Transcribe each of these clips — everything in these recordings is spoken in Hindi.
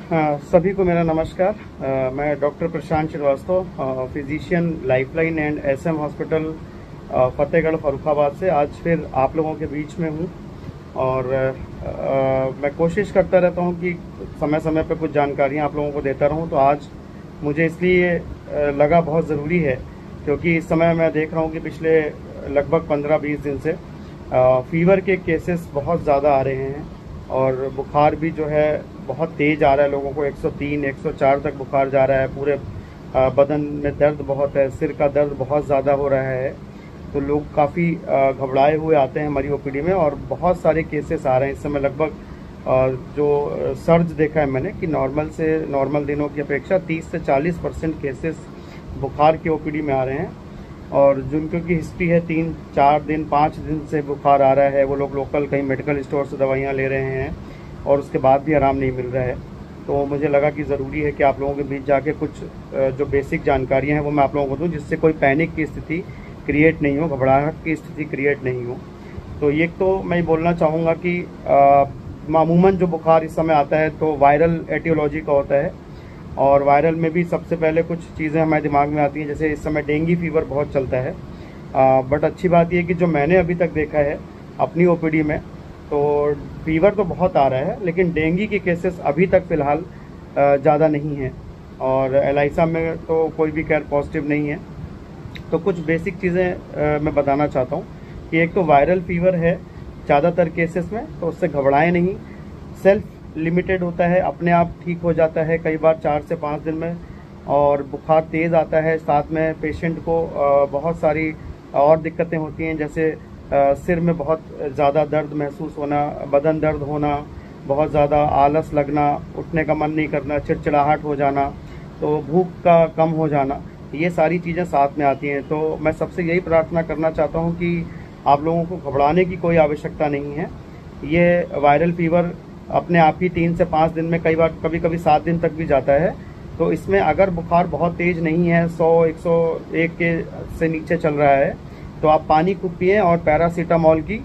हाँ, सभी को मेरा नमस्कार। मैं doctor Prashant Srivastava, physician Lifeline and SM hospital Fatehgarh Farrukhabad से आज फिर आप लोगों के बीच में हूँ। और मैं कोशिश करता रहता हूँ कि समय समय पर कुछ जानकारियाँ आप लोगों को देता रहूँ। तो आज मुझे इसलिए लगा बहुत ज़रूरी है क्योंकि इस समय मैं देख रहा हूँ कि पिछले लगभग 15-20 दिन से फीवर के केसेस बहुत ज़्यादा आ रहे हैं और बुखार भी जो है बहुत तेज़ आ रहा है। लोगों को 103, 104 तक बुखार जा रहा है। पूरे बदन में दर्द बहुत है, सिर का दर्द बहुत ज़्यादा हो रहा है। तो लोग काफ़ी घबराए हुए आते हैं हमारी ओपीडी में और बहुत सारे केसेस आ रहे हैं इस समय। लगभग जो सर्ज देखा है मैंने कि नॉर्मल दिनों की अपेक्षा 30 से 40% केसेस बुखार के ओपीडी में आ रहे हैं। और जिनको की हिस्ट्री है 3-4 दिन 5 दिन से बुखार आ रहा है, वो लोग लोकल कहीं मेडिकल स्टोर से दवाइयाँ ले रहे हैं और उसके बाद भी आराम नहीं मिल रहा है। तो मुझे लगा कि ज़रूरी है कि आप लोगों के बीच जाके कुछ जो बेसिक जानकारियाँ हैं वो मैं आप लोगों को दूँ, जिससे कोई पैनिक की स्थिति क्रिएट नहीं हो, घबराहट की स्थिति क्रिएट नहीं हो। तो ये तो मैं बोलना चाहूँगा कि मामूमन जो बुखार इस समय आता है तो वायरल एटियोलॉजी का होता है। और वायरल में भी सबसे पहले कुछ चीज़ें हमारे दिमाग में आती हैं, जैसे इस समय डेंगू फीवर बहुत चलता है। बट अच्छी बात यह कि जो मैंने अभी तक देखा है अपनी ओपीडी में, तो फीवर तो बहुत आ रहा है लेकिन डेंगू के केसेस अभी तक फ़िलहाल ज़्यादा नहीं हैं। और एलाइसा में तो कोई भी खैर पॉजिटिव नहीं है। तो कुछ बेसिक चीज़ें मैं बताना चाहता हूँ कि एक तो वायरल फीवर है ज़्यादातर केसेस में, तो उससे घबराएं नहीं। सेल्फ लिमिटेड होता है, अपने आप ठीक हो जाता है कई बार 4 से 5 दिन में। और बुखार तेज़ आता है, साथ में पेशेंट को बहुत सारी और दिक्कतें होती हैं, जैसे सिर में बहुत ज़्यादा दर्द महसूस होना, बदन दर्द होना, बहुत ज़्यादा आलस लगना, उठने का मन नहीं करना, चिड़चिड़ाहट हो जाना, तो भूख का कम हो जाना, ये सारी चीज़ें साथ में आती हैं। तो मैं सबसे यही प्रार्थना करना चाहता हूँ कि आप लोगों को घबराने की कोई आवश्यकता नहीं है। ये वायरल फीवर अपने आप ही 3 से 5 दिन में, कई बार कभी 7 दिन तक भी जाता है। तो इसमें अगर बुखार बहुत तेज़ नहीं है, 100-101 के से नीचे चल रहा है, तो आप पानी खूब पिएं और पैरासीटामॉल की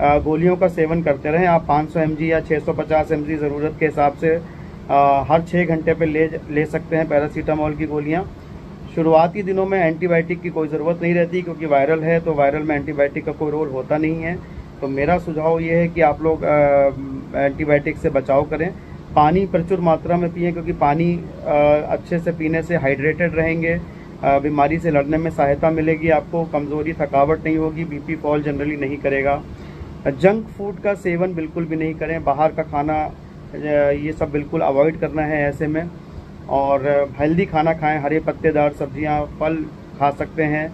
गोलियों का सेवन करते रहें। आप 500 mg या 650 mg ज़रूरत के हिसाब से हर 6 घंटे पे ले सकते हैं पैरासीटामॉल की गोलियां। शुरुआती दिनों में एंटीबायोटिक की कोई ज़रूरत नहीं रहती क्योंकि वायरल है, तो वायरल में एंटीबायोटिक का कोई रोल होता नहीं है। तो मेरा सुझाव ये है कि आप लोग एंटीबायोटिक से बचाव करें। पानी प्रचुर मात्रा में पिएं क्योंकि पानी अच्छे से पीने से हाइड्रेटेड रहेंगे, बीमारी से लड़ने में सहायता मिलेगी, आपको कमज़ोरी थकावट नहीं होगी, बीपी फॉल जनरली नहीं करेगा। जंक फूड का सेवन बिल्कुल भी नहीं करें, बाहर का खाना ये सब बिल्कुल अवॉइड करना है ऐसे में। और हेल्दी खाना खाएं, हरे पत्तेदार सब्जियां, फल खा सकते हैं,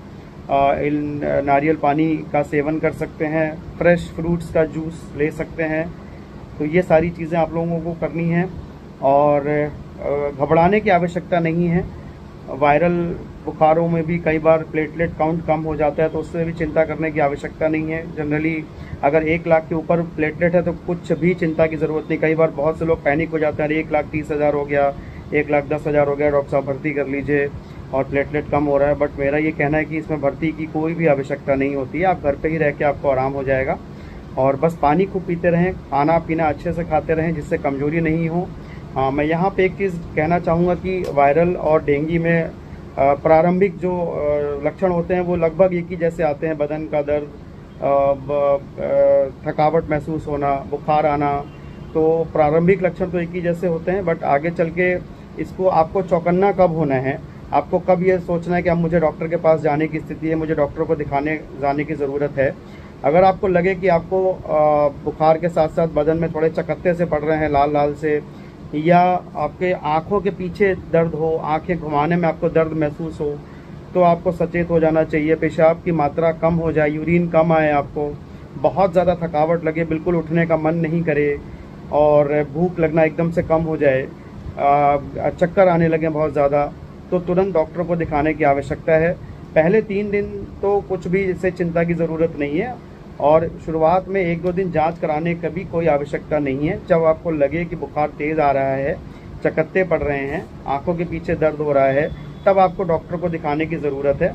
नारियल पानी का सेवन कर सकते हैं, फ्रेश फ्रूट्स का जूस ले सकते हैं। तो ये सारी चीज़ें आप लोगों को करनी है और घबराने की आवश्यकता नहीं है। वायरल बुखारों में भी कई बार प्लेटलेट काउंट कम हो जाता है, तो उससे भी चिंता करने की आवश्यकता नहीं है। जनरली अगर 1 लाख के ऊपर प्लेटलेट है तो कुछ भी चिंता की ज़रूरत नहीं। कई बार बहुत से लोग पैनिक हो जाते हैं, 1,30,000 हो गया, 1,10,000 हो गया, डॉक्टर साहब भर्ती कर लीजिए और प्लेटलेट कम हो रहा है। बट मेरा ये कहना है कि इसमें भर्ती की कोई भी आवश्यकता नहीं होती है। आप घर पे ही रह के आपको आराम हो जाएगा और बस पानी खूब पीते रहें, खाना पीना अच्छे से खाते रहें जिससे कमजोरी नहीं हो। मैं यहाँ पे एक चीज़ कहना चाहूँगा कि वायरल और डेंगू में प्रारंभिक जो लक्षण होते हैं वो लगभग एक ही जैसे आते हैं। बदन का दर्द, थकावट महसूस होना, बुखार आना, तो प्रारंभिक लक्षण तो एक ही जैसे होते हैं। बट आगे चल के इसको आपको चौकन्ना कब होना है, आपको कब ये सोचना है कि अब मुझे डॉक्टर के पास जाने की स्थिति है, मुझे डॉक्टर को दिखाने जाने की ज़रूरत है। अगर आपको लगे कि आपको बुखार के साथ साथ बदन में थोड़े चकत्ते से पड़ रहे हैं, लाल लाल से, या आपके आँखों के पीछे दर्द हो, आँखें घुमाने में आपको दर्द महसूस हो, तो आपको सचेत हो जाना चाहिए। पेशाब की मात्रा कम हो जाए, यूरिन कम आए, आपको बहुत ज़्यादा थकावट लगे, बिल्कुल उठने का मन नहीं करे और भूख लगना एकदम से कम हो जाए, चक्कर आने लगे बहुत ज़्यादा, तो तुरंत डॉक्टर को दिखाने की आवश्यकता है। पहले 3 दिन तो कुछ भी इससे चिंता की ज़रूरत नहीं है और शुरुआत में 1-2 दिन जांच कराने की भी कोई आवश्यकता नहीं है। जब आपको लगे कि बुखार तेज़ आ रहा है, चकत्ते पड़ रहे हैं, आंखों के पीछे दर्द हो रहा है, तब आपको डॉक्टर को दिखाने की ज़रूरत है।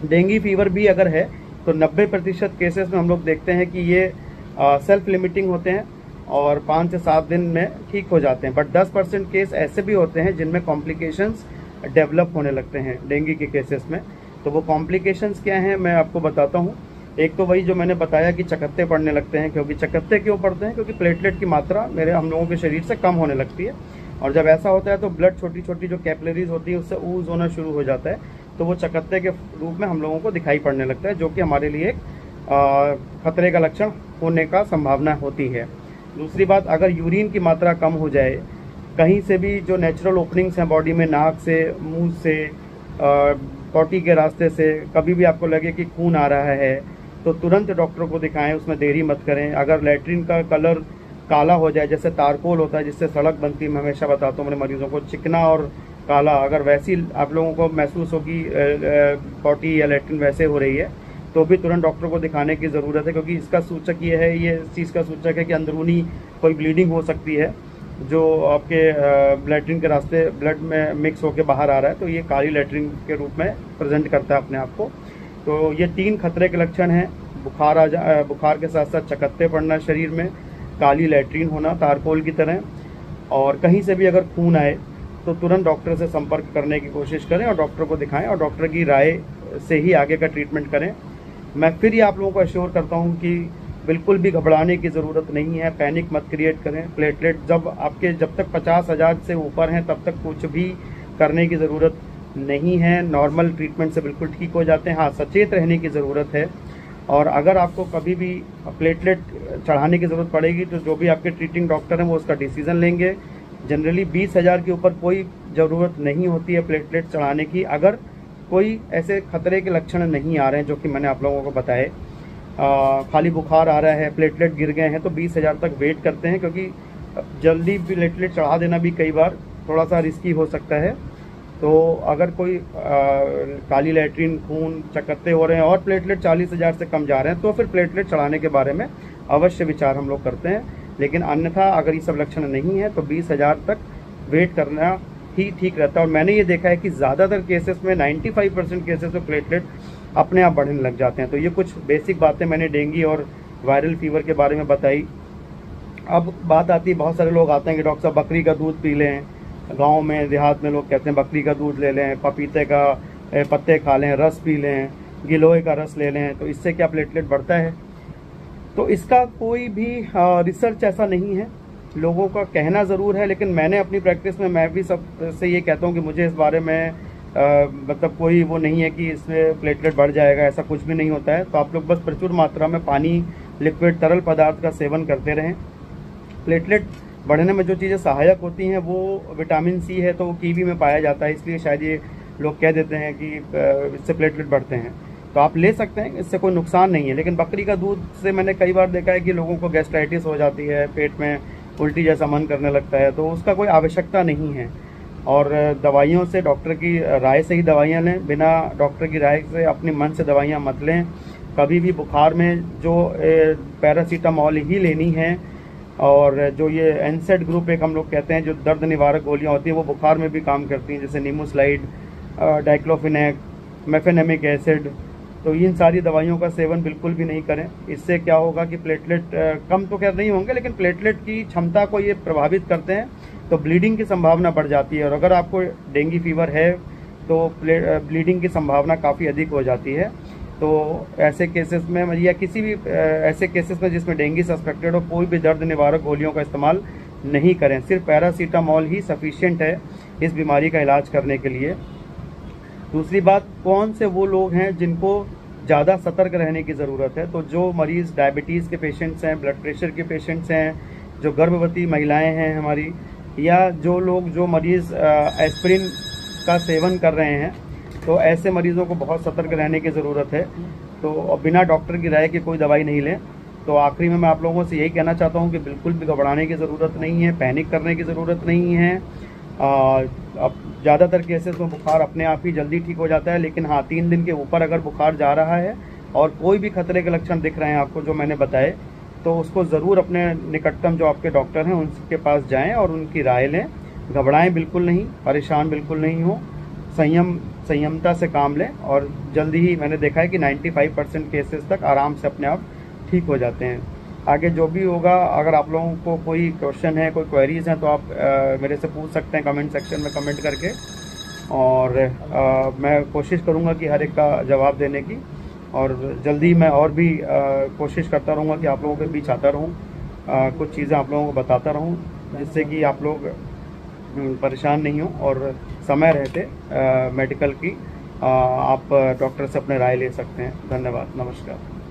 डेंगू फीवर भी अगर है तो 90% केसेस में हम लोग देखते हैं कि ये सेल्फ लिमिटिंग होते हैं और 5 से 7 दिन में ठीक हो जाते हैं। बट 10% केस ऐसे भी होते हैं जिनमें कॉम्प्लिकेशंस डेवलप होने लगते हैं डेंगू के केसेस में। तो वो कॉम्प्लिकेशंस क्या हैं मैं आपको बताता हूँ। एक तो वही जो मैंने बताया कि चकत्ते पड़ने लगते हैं। क्योंकि चकत्ते क्यों पड़ते हैं? क्योंकि प्लेटलेट की मात्रा हम लोगों के शरीर से कम होने लगती है, और जब ऐसा होता है तो ब्लड छोटी छोटी जो कैपिलरीज होती है उससे ऊज होना शुरू हो जाता है, तो वो चकत्ते के रूप में हम लोगों को दिखाई पड़ने लगता है, जो कि हमारे लिए एक खतरे का लक्षण होने का संभावना होती है। दूसरी बात, अगर यूरिन की मात्रा कम हो जाए, कहीं से भी जो नेचुरल ओपनिंग्स हैं बॉडी में, नाक से, मुंह से, पॉटी के रास्ते से, कभी भी आपको लगे कि खून आ रहा है तो तुरंत डॉक्टर को दिखाएं, उसमें देरी मत करें। अगर लैट्रिन का कलर काला हो जाए, जैसे तारकोल होता है जिससे सड़क बनती है, मैं हमेशा बताता हूँ मेरे मरीजों को, चिकना और काला अगर वैसी आप लोगों को महसूस होगी पॉटी या लैट्रिन वैसे हो रही है, तो भी तुरंत डॉक्टर को दिखाने की ज़रूरत है। क्योंकि इसका सूचक ये है, ये इस चीज़ का सूचक है कि अंदरूनी कोई ब्लीडिंग हो सकती है जो आपके लैट्रिन के रास्ते ब्लड में मिक्स होकर बाहर आ रहा है, तो ये काली लैट्रिन के रूप में प्रेजेंट करता है अपने आप को। तो ये 3 खतरे के लक्षण हैं। बुखार के साथ साथ चकत्ते पड़ना शरीर में, काली लैट्रिन होना तारकोल की तरह, और कहीं से भी अगर खून आए तो तुरंत डॉक्टर से संपर्क करने की कोशिश करें और डॉक्टर को दिखाएं और डॉक्टर की राय से ही आगे का ट्रीटमेंट करें। मैं फिर ये आप लोगों को अश्योर करता हूँ कि बिल्कुल भी घबराने की ज़रूरत नहीं है, पैनिक मत क्रिएट करें। प्लेटलेट जब तक 50,000 से ऊपर हैं तब तक कुछ भी करने की ज़रूरत नहीं है, नॉर्मल ट्रीटमेंट से बिल्कुल ठीक हो जाते हैं। हाँ, सचेत रहने की ज़रूरत है, और अगर आपको कभी भी प्लेटलेट चढ़ाने की ज़रूरत पड़ेगी तो जो भी आपके ट्रीटिंग डॉक्टर हैं वो उसका डिसीज़न लेंगे। जनरली 20,000 के ऊपर कोई ज़रूरत नहीं होती है प्लेटलेट चढ़ाने की, अगर कोई ऐसे खतरे के लक्षण नहीं आ रहे हैं जो कि मैंने आप लोगों को बताए। खाली बुखार आ रहा है, प्लेटलेट गिर गए हैं, तो 20,000 तक वेट करते हैं, क्योंकि जल्दी प्लेटलेट चढ़ा देना भी कई बार थोड़ा सा रिस्की हो सकता है। तो अगर कोई काली लैट्रिन, खून, चकत्ते हो रहे हैं और प्लेटलेट 40,000 से कम जा रहे हैं तो फिर प्लेटलेट चढ़ाने के बारे में अवश्य विचार हम लोग करते हैं। लेकिन अन्यथा अगर ये सब लक्षण नहीं है तो 20,000 तक वेट करना ही ठीक रहता है। और मैंने ये देखा है कि ज़्यादातर केसेस में 95% केसेस में प्लेटलेट अपने आप बढ़ने लग जाते हैं। तो ये कुछ बेसिक बातें मैंने डेंगू और वायरल फीवर के बारे में बताई। अब बात आती है, बहुत सारे लोग आते हैं कि डॉक्टर साहब बकरी का दूध पी लें, गांव में देहात में लोग कहते हैं बकरी का दूध ले लें, पपीते का पत्ते खा लें, रस पी लें, गिलोय का रस ले लें, तो इससे क्या प्लेटलेट बढ़ता है? तो इसका कोई भी रिसर्च ऐसा नहीं है, लोगों का कहना ज़रूर है। लेकिन मैंने अपनी प्रैक्टिस में मैं भी सबसे ये कहता हूँ कि मुझे इस बारे में मतलब कोई वो नहीं है कि इसमें प्लेटलेट बढ़ जाएगा, ऐसा कुछ भी नहीं होता है। तो आप लोग बस प्रचुर मात्रा में पानी, लिक्विड, तरल पदार्थ का सेवन करते रहें। प्लेटलेट बढ़ने में जो चीज़ें सहायक होती हैं वो विटामिन सी है, तो वो कीवी में पाया जाता है, इसलिए शायद ये लोग कह देते हैं कि इससे प्लेटलेट बढ़ते हैं। तो आप ले सकते हैं, इससे कोई नुकसान नहीं है। लेकिन बकरी का दूध से मैंने कई बार देखा है कि लोगों को गैस्ट्राइटिस हो जाती है, पेट में उल्टी जैसा मन करने लगता है, तो उसका कोई आवश्यकता नहीं है। और दवाइयों से, डॉक्टर की राय से ही दवाइयाँ लें, बिना डॉक्टर की राय से अपने मन से दवाइयाँ मत लें। कभी भी बुखार में जो पैरासीटामॉल ही लेनी है, और जो ये एनसेड ग्रुप एक हम लोग कहते हैं जो दर्द निवारक गोलियां होती हैं वो बुखार में भी काम करती हैं, जैसे नीमोस्लाइड, डाइक्लोफिनेक, मेफेनेमिक एसिड। तो इन सारी दवाइयों का सेवन बिल्कुल भी नहीं करें। इससे क्या होगा कि प्लेटलेट कम तो खैर नहीं होंगे, लेकिन प्लेटलेट की क्षमता को ये प्रभावित करते हैं, तो ब्लीडिंग की संभावना बढ़ जाती है। और अगर आपको डेंगू फीवर है तो ब्लीडिंग की संभावना काफ़ी अधिक हो जाती है। तो ऐसे केसेस में या किसी भी ऐसे केसेस में जिसमें डेंगू सस्पेक्टेड हो, कोई भी दर्द निवारक गोलियों का इस्तेमाल नहीं करें। सिर्फ पैरासीटामॉल ही सफिशिएंट है इस बीमारी का इलाज करने के लिए। दूसरी बात, कौन से वो लोग हैं जिनको ज़्यादा सतर्क रहने की ज़रूरत है? तो जो मरीज़ डायबिटीज़ के पेशेंट्स हैं, ब्लड प्रेशर के पेशेंट्स हैं, जो गर्भवती महिलाएं हैं हमारी, या जो मरीज़ एस्पिरिन का सेवन कर रहे हैं, तो ऐसे मरीजों को बहुत सतर्क रहने की ज़रूरत है। तो बिना डॉक्टर की राय के कोई दवाई नहीं लें। तो आखिरी में मैं आप लोगों से यही कहना चाहता हूँ कि बिल्कुल भी घबराने की ज़रूरत नहीं है, पैनिक करने की ज़रूरत नहीं है। अब ज़्यादातर केसेस में बुखार अपने आप ही जल्दी ठीक हो जाता है। लेकिन हाँ, 3 दिन के ऊपर अगर बुखार जा रहा है और कोई भी खतरे के लक्षण दिख रहे हैं आपको जो मैंने बताए, तो उसको ज़रूर अपने निकटतम जो आपके डॉक्टर हैं उनके पास जाएँ और उनकी राय लें। घबराएं बिल्कुल नहीं, परेशान बिल्कुल नहीं हो, संयमता से काम लें, और जल्दी ही मैंने देखा है कि 95% केसेस तक आराम से अपने आप ठीक हो जाते हैं। आगे जो भी होगा, अगर आप लोगों को कोई क्वेश्चन है, कोई क्वेरीज हैं, तो आप मेरे से पूछ सकते हैं कमेंट सेक्शन में कमेंट करके। और मैं कोशिश करूंगा कि हर एक का जवाब देने की, और जल्दी मैं और भी कोशिश करता रहूँगा कि आप लोगों के बीच आता रहूँ, कुछ चीज़ें आप लोगों को बताता रहूँ, जिससे कि आप लोग परेशान नहीं हो, और समय रहते मेडिकल की आप डॉक्टर से अपने राय ले सकते हैं। धन्यवाद, नमस्कार।